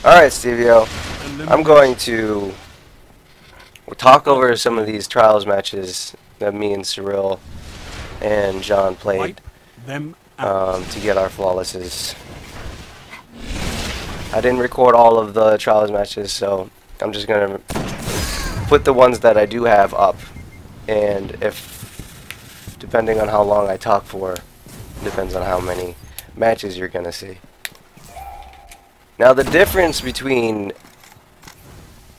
Alright, Stevio. I'm going to talk over some of these trials matches that me and Cyril and John played to get our flawlesses. I didn't record all of the trials matches, so I'm just going to put the ones that I do have up. And if, depending on how long I talk for, depends on how many matches you're going to see. Now the difference between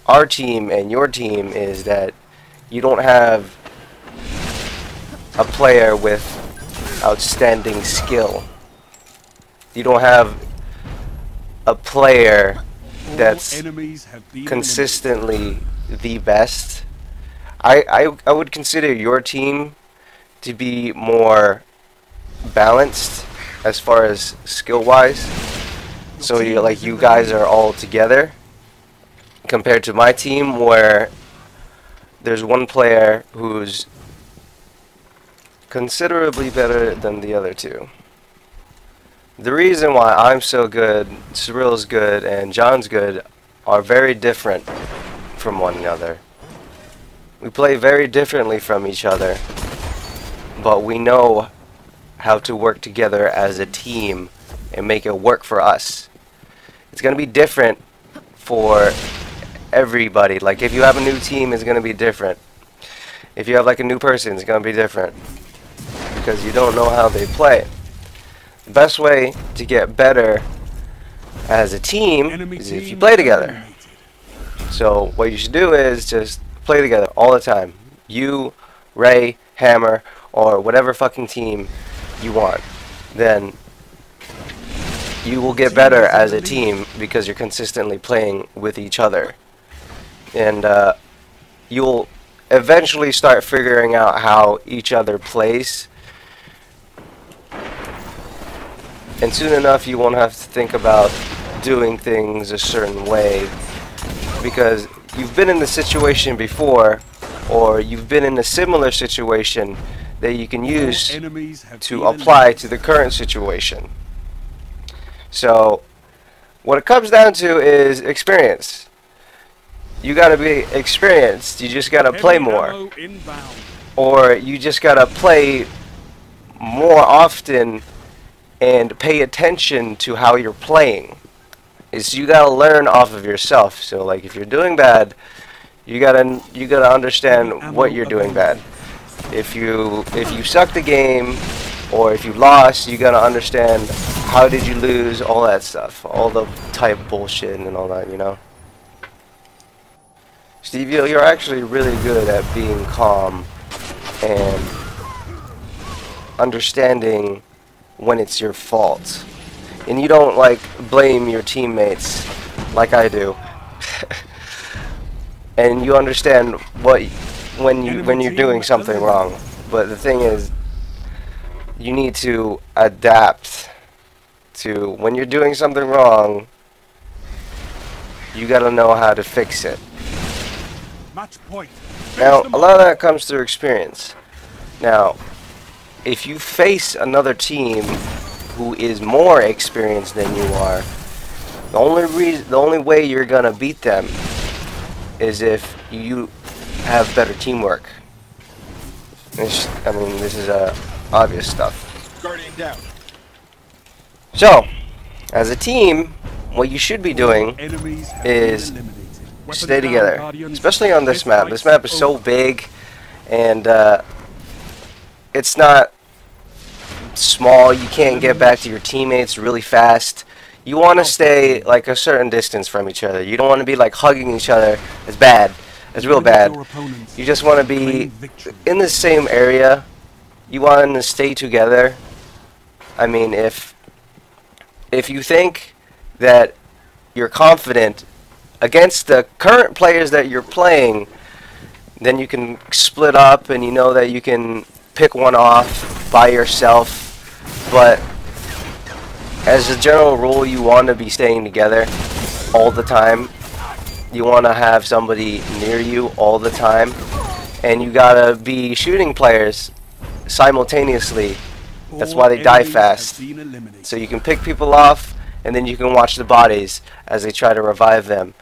our team and your team is that you don't have a player with outstanding skill. You don't have a player that's consistently the best. I would consider your team to be more balanced as far as skill wise. So you guys are all together compared to my team where there's one player who's considerably better than the other two. The reason why I'm so good, Cyril's good, and John's good are very different from one another. We play very differently from each other, but we know how to work together as a team and make it work for us. It's going to be different for everybody. Like if you have a new team, it's going to be different. If you have like a new person, it's going to be different because you don't know how they play. The best way to get better as a team is if you play together. So what you should do is just play together all the time. You, Ray, Hammer, or whatever fucking team you want. Then you will get better as a team because you're consistently playing with each other. And you'll eventually start figuring out how each other plays. And soon enough you won't have to think about doing things a certain way because you've been in the situation before, or you've been in a similar situation that you can use to apply to the current situation. So what it comes down to is experience. You gotta be experienced. You just gotta play more, or you just gotta play more often and pay attention to how you're playing. You gotta learn off of yourself. So like if you're doing bad, you gotta understand what you're doing bad. If you suck the game or if you lost, you gotta understand how did you lose, all that stuff, all the type bullshit and all that, you know. Steve, you're actually really good at being calm and understanding when it's your fault, and you don't like blame your teammates like I do. And you understand when you're doing something wrong. But the thing is, you need to adapt to when you're doing something wrong. You gotta know how to fix it. Now, a lot of that comes through experience. Now, if you face another team who is more experienced than you are, the only way you're gonna beat them is if you have better teamwork. I mean, this is obvious stuff. Guardian down. So, as a team, what you should be doing is stay together, especially on this map. This map is so big, and it's not small. You can't get back to your teammates really fast. You want to stay like a certain distance from each other. You don't want to be like hugging each other. It's bad. It's real bad. You just want to be in the same area. You want them to stay together. I mean, if you think that you're confident against the current players that you're playing, then you can split up and you know that you can pick one off by yourself. But as a general rule, you want to be staying together all the time. You want to have somebody near you all the time, and you gotta be shooting players simultaneously. That's why they die fast. So you can pick people off and then you can watch the bodies as they try to revive them